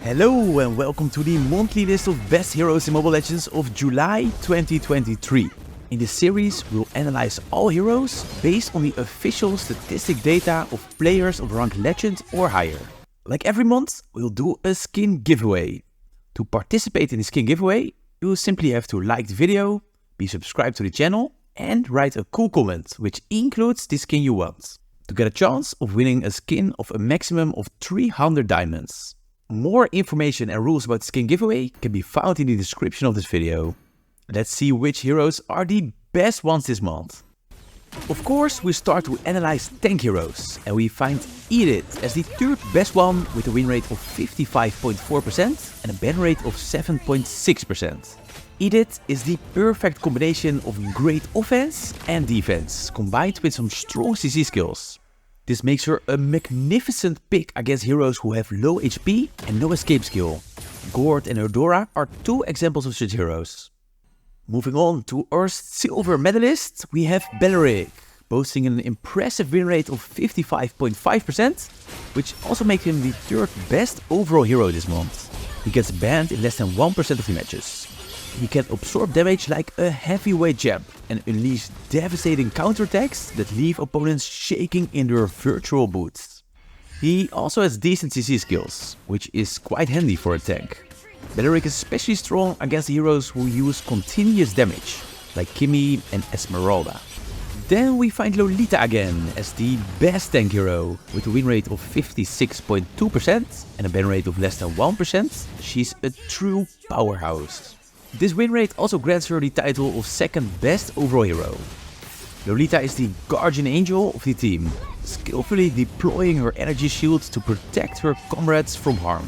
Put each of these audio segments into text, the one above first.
Hello and welcome to the monthly list of best heroes in Mobile Legends of July 2023. In this series, we'll analyze all heroes based on the official statistic data of players of rank Legend or higher. Like every month, we'll do a skin giveaway. To participate in the skin giveaway, you will simply have to like the video, be subscribed to the channel, and write a cool comment, which includes the skin you want, to get a chance of winning a skin of a maximum of 300 diamonds. More information and rules about the skin giveaway can be found in the description of this video. Let's see which heroes are the best ones this month. Of course, we start to analyze tank heroes, and we find Edith as the third best one with a win rate of 55.4% and a ban rate of 7.6%. Edith is the perfect combination of great offense and defense, combined with some strong CC skills. This makes her a magnificent pick against heroes who have low HP and no escape skill. Gord and Eudora are two examples of such heroes. Moving on to our silver medalist, we have Beleric, boasting an impressive win rate of 55.5%, which also makes him the third best overall hero this month. He gets banned in less than 1% of the matches. He can absorb damage like a heavyweight jab and unleash devastating counterattacks that leave opponents shaking in their virtual boots. He also has decent CC skills, which is quite handy for a tank. Beleric is especially strong against heroes who use continuous damage, like Kimmy and Esmeralda. Then we find Lolita again as the best tank hero. With a win rate of 56.2% and a ban rate of less than 1%, she's a true powerhouse. This win rate also grants her the title of second best overall hero. Lolita is the guardian angel of the team, skillfully deploying her energy shield to protect her comrades from harm.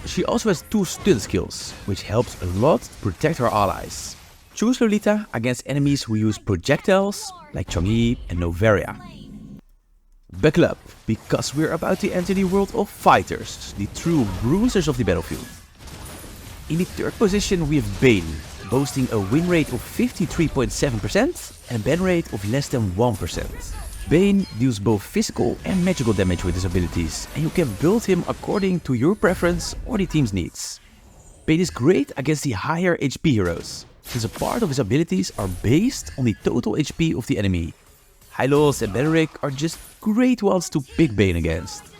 She also has two stun skills, which helps a lot to protect her allies. Choose Lolita against enemies who use projectiles like Chang'e and Novaria. Buckle up, because we're about to enter the world of fighters, the true bruisers of the battlefield. In the third position we have Bane, boasting a win rate of 53.7% and a ban rate of less than 1%. Bane deals both physical and magical damage with his abilities, and you can build him according to your preference or the team's needs. Bane is great against the higher HP heroes, since a part of his abilities are based on the total HP of the enemy. Hylos and Beleric are just great ones to pick Bane against.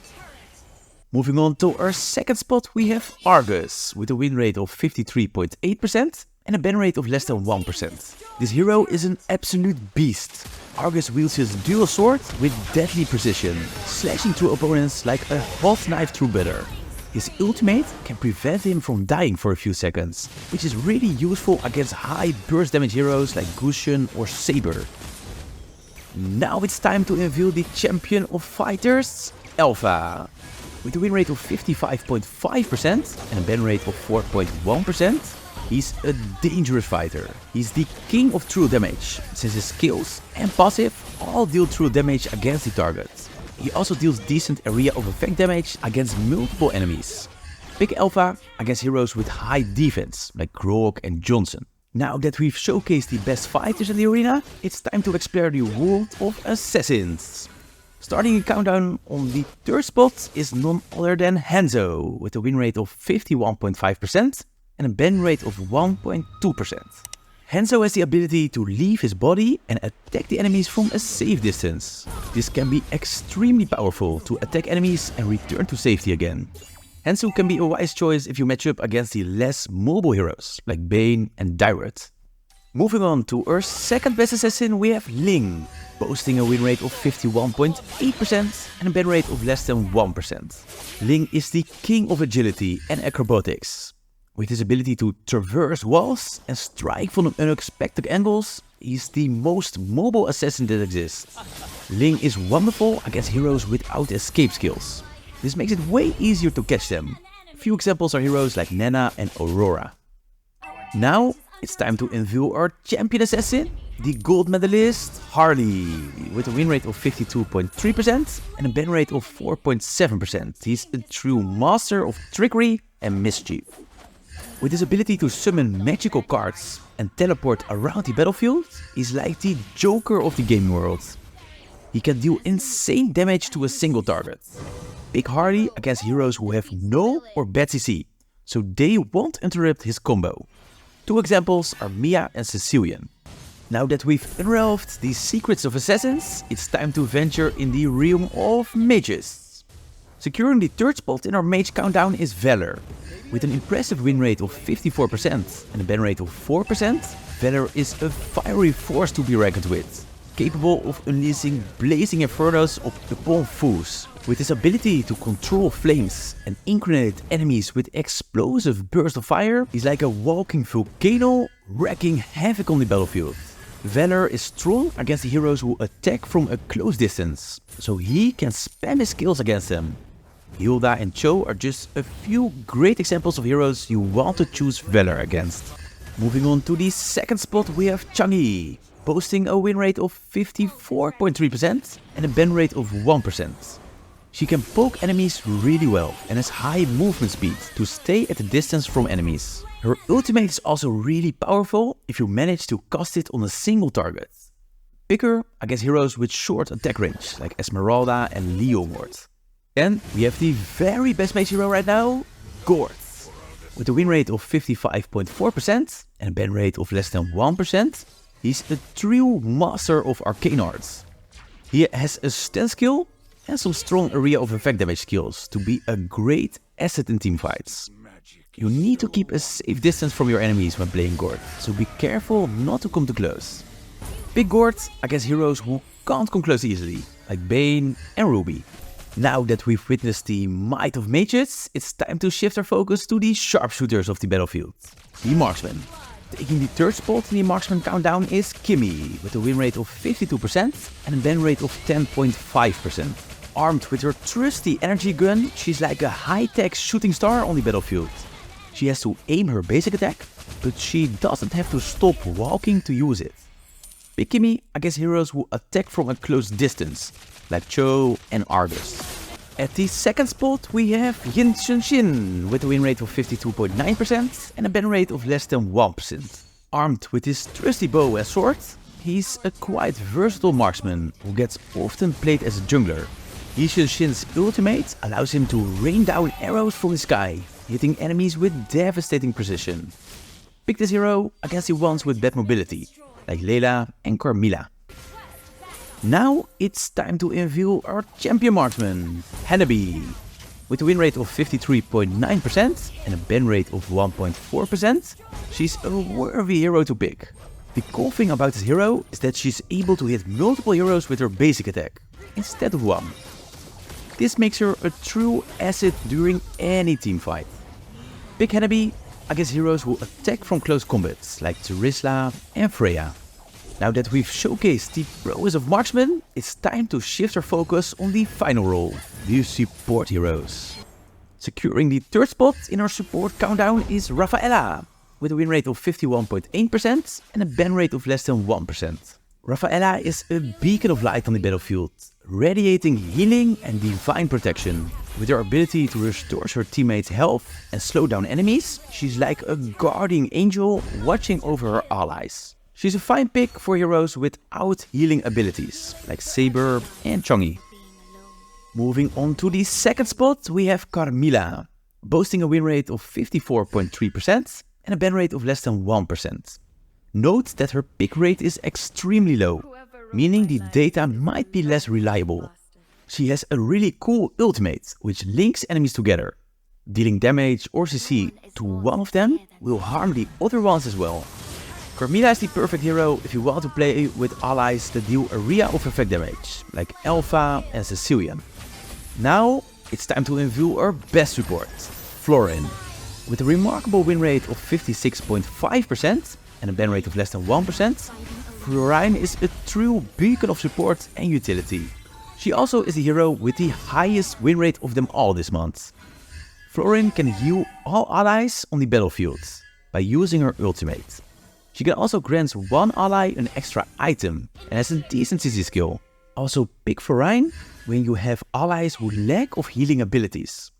Moving on to our second spot, we have Argus, with a win rate of 53.8% and a ban rate of less than 1%. This hero is an absolute beast. Argus wields his dual sword with deadly precision, slashing through opponents like a hot knife through butter. His ultimate can prevent him from dying for a few seconds, which is really useful against high burst damage heroes like Gusion or Saber. Now it's time to unveil the champion of fighters, Alpha. With a win rate of 55.5% and a ban rate of 4.1%, he's a dangerous fighter. He's the king of true damage, since his skills and passive all deal true damage against the target. He also deals decent area of effect damage against multiple enemies. Pick Alpha against heroes with high defense, like Grog and Johnson. Now that we've showcased the best fighters in the arena, it's time to explore the world of assassins. Starting a countdown on the third spot is none other than Hanzo, with a win rate of 51.5% and a ban rate of 1.2%. Hanzo has the ability to leave his body and attack the enemies from a safe distance. This can be extremely powerful to attack enemies and return to safety again. Hanzo can be a wise choice if you match up against the less mobile heroes like Bane and Dyrud. Moving on to our second best assassin, we have Ling, boasting a win rate of 51.8% and a ban rate of less than 1%. Ling is the king of agility and acrobatics. With his ability to traverse walls and strike from unexpected angles, he's the most mobile assassin that exists. Ling is wonderful against heroes without escape skills. This makes it way easier to catch them. Few examples are heroes like Nana and Aurora. Now, it's time to unveil our champion assassin, the gold medalist Harley, with a win rate of 52.3% and a ban rate of 4.7%. He's a true master of trickery and mischief. With his ability to summon magical cards and teleport around the battlefield, he's like the Joker of the gaming world. He can deal insane damage to a single target. Pick Harley against heroes who have no or bad CC, so they won't interrupt his combo. Two examples are Mia and Sicilian. Now that we've unraveled the secrets of assassins, it's time to venture in the realm of mages. Securing the third spot in our mage countdown is Valor. With an impressive win rate of 54% and a ban rate of 4%, Valor is a fiery force to be reckoned with, capable of unleashing blazing infernos upon foes. With his ability to control flames and incarnate enemies with explosive bursts of fire, he's like a walking volcano wreaking havoc on the battlefield. Valor is strong against the heroes who attack from a close distance, so he can spam his skills against them. Hilda and Cho are just a few great examples of heroes you want to choose Valor against. Moving on to the second spot, we have Chang'e, boasting a win rate of 54.3% and a ban rate of 1%. She can poke enemies really well and has high movement speed to stay at a distance from enemies. Her ultimate is also really powerful if you manage to cast it on a single target. Pick her against heroes with short attack range like Esmeralda and Leomord. And we have the very best mage hero right now, Gord. With a win rate of 55.4% and a ban rate of less than 1%, he's a true master of arcane arts. He has a stun skill and some strong area of effect damage skills to be a great asset in teamfights. You need to keep a safe distance from your enemies when playing Gord, so be careful not to come too close. Pick Gord against heroes who can't come close easily, like Bane and Ruby. Now that we've witnessed the might of mages, it's time to shift our focus to the sharpshooters of the battlefield, the Marksmen. Taking the third spot in the Marksman countdown is Kimmy, with a win rate of 52% and a ban rate of 10.5%. Armed with her trusty energy gun, she's like a high-tech shooting star on the battlefield. She has to aim her basic attack, but she doesn't have to stop walking to use it. Pick Kimmy against heroes who attack from a close distance, like Cho and Argus. At the second spot we have Yin Shin with a win rate of 52.9% and a ban rate of less than 1%. Armed with his trusty bow and sword, he's a quite versatile marksman who gets often played as a jungler. Yin Shin's ultimate allows him to rain down arrows from the sky, hitting enemies with devastating precision. Pick this hero against the ones with bad mobility, like Layla and Carmilla. Now it's time to unveil our champion marksman, Hanabi. With a win rate of 53.9% and a ban rate of 1.4%, she's a worthy hero to pick. The cool thing about this hero is that she's able to hit multiple heroes with her basic attack, instead of one. This makes her a true asset during any teamfight. Pick Hanabi against heroes who attack from close combats, like Terisla and Freya. Now that we've showcased the prowess of Marksmen, it's time to shift our focus on the final role, the support heroes. Securing the third spot in our support countdown is Rafaela, with a win rate of 51.8% and a ban rate of less than 1%. Rafaela is a beacon of light on the battlefield, radiating healing and divine protection. With her ability to restore her teammates' health and slow down enemies, she's like a guardian angel watching over her allies. She's a fine pick for heroes without healing abilities, like Saber and Chang'e. Moving on to the second spot, we have Carmilla, boasting a win rate of 54.3% and a ban rate of less than 1%. Note that her pick rate is extremely low, meaning the data might be less reliable. She has a really cool ultimate, which links enemies together. Dealing damage or CC to one of them will harm the other ones as well. Carmilla is the perfect hero if you want to play with allies that deal area of effect damage, like Alpha and Sicilian. Now it's time to unveil our best support, Florin. With a remarkable win rate of 56.5% and a ban rate of less than 1%, Florin is a true beacon of support and utility. She also is the hero with the highest win rate of them all this month. Florin can heal all allies on the battlefield by using her ultimate. She can also grant one ally an extra item and has a decent CC skill. Also pick Florin when you have allies who lack of healing abilities.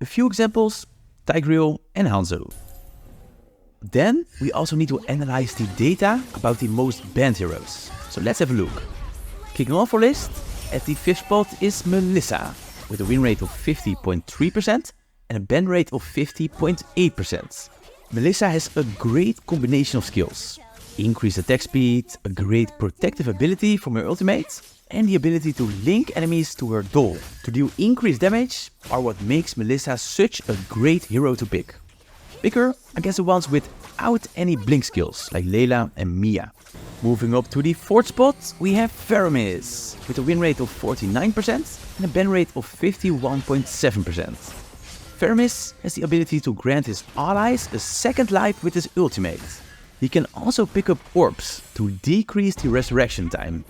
A few examples, Tigreal and Hanzo. Then we also need to analyze the data about the most banned heroes. So let's have a look. Kicking off our list, at the 5th spot is Melissa, with a win rate of 50.3% and a ban rate of 50.8%. Melissa has a great combination of skills. Increased attack speed, a great protective ability from her ultimate, and the ability to link enemies to her doll to deal increased damage are what makes Melissa such a great hero to pick. Pick her against the ones without any blink skills like Layla and Mia. Moving up to the 4th spot, we have Faramis with a win rate of 49% and a ban rate of 51.7%. Faramis has the ability to grant his allies a second life with his ultimate. He can also pick up orbs to decrease the resurrection time.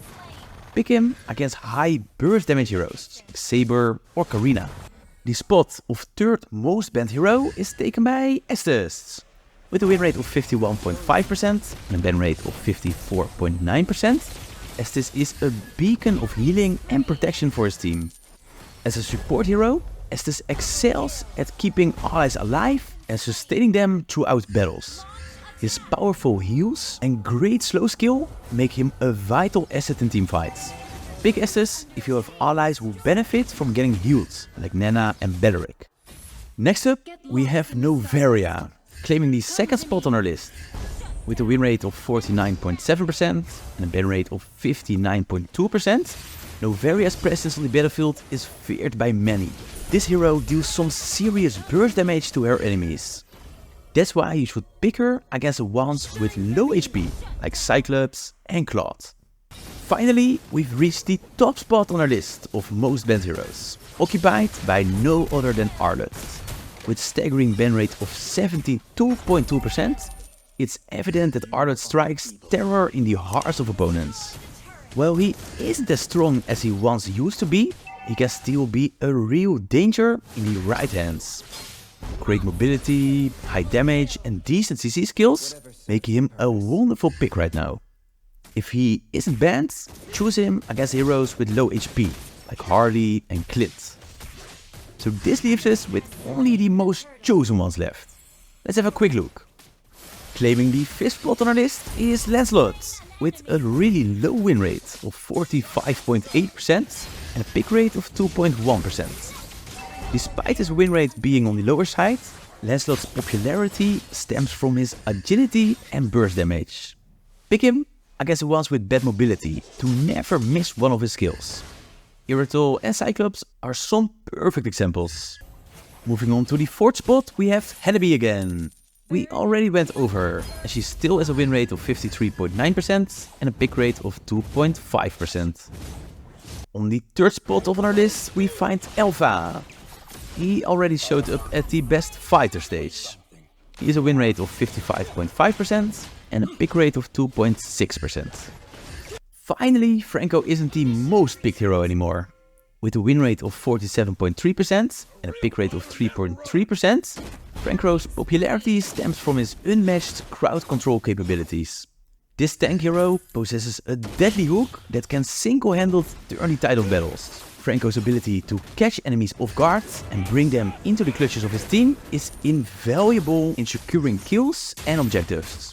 Pick him against high burst damage heroes like Saber or Karina. The spot of 3rd most banned hero is taken by Estes. With a win rate of 51.5% and a ban rate of 54.9%, Estes is a beacon of healing and protection for his team. As a support hero, Estes excels at keeping allies alive and sustaining them throughout battles. His powerful heals and great slow skill make him a vital asset in teamfights. Pick Estes if you have allies who benefit from getting healed, like Nana and Belleric. Next up, we have Novaria, claiming the 2nd spot on our list. With a win rate of 49.7% and a ban rate of 59.2%, Novaria's presence on the battlefield is feared by many. This hero deals some serious burst damage to her enemies. That's why you should pick her against the ones with low HP, like Cyclops and Claude. Finally, we've reached the top spot on our list of most banned heroes, occupied by no other than Arlott. With staggering ban rate of 72.2%, it's evident that Arlott strikes terror in the hearts of opponents. While he isn't as strong as he once used to be, he can still be a real danger in the right hands. Great mobility, high damage and decent CC skills make him a wonderful pick right now. If he isn't banned, choose him against heroes with low HP, like Harley and Clint. So this leaves us with only the most chosen ones left. Let's have a quick look. Claiming the 5th spot on our list is Lancelot, with a really low win rate of 45.8% and a pick rate of 2.1%. Despite his win rate being on the lower side, Lancelot's popularity stems from his agility and burst damage. Pick him against the ones with bad mobility to never miss one of his skills. Iritol and Cyclops are some perfect examples. Moving on to the 4th spot, we have Henneby again. We already went over her, and she still has a win rate of 53.9% and a pick rate of 2.5%. On the 3rd spot of our list, we find Elva. He already showed up at the best fighter stage. He has a win rate of 55.5% and a pick rate of 2.6%. Finally, Franco isn't the most picked hero anymore. With a win rate of 47.3% and a pick rate of 3.3%, Franco's popularity stems from his unmatched crowd control capabilities. This tank hero possesses a deadly hook that can single-handedly turn the tide of battles. Franco's ability to catch enemies off guard and bring them into the clutches of his team is invaluable in securing kills and objectives.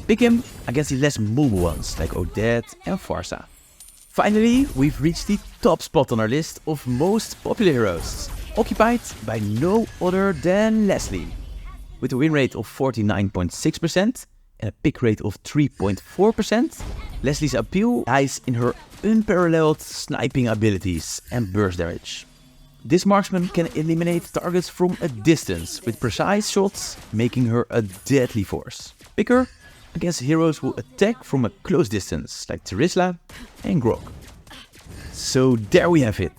Pick him against the less mobile ones like Odette and Farsa. Finally, we've reached the top spot on our list of most popular heroes, occupied by no other than Leslie. With a win rate of 49.6% and a pick rate of 3.4%, Leslie's appeal lies in her unparalleled sniping abilities and burst damage. This marksman can eliminate targets from a distance with precise shots, making her a deadly force. Pick her against heroes who attack from a close distance, like Terisla and Grog. So there we have it.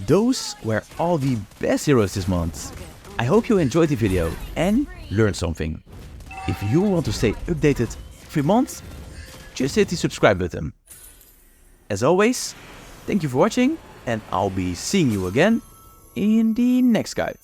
Those were all the best heroes this month. I hope you enjoyed the video and learned something. If you want to stay updated every month, just hit the subscribe button. As always, thank you for watching and I'll be seeing you again in the next guide.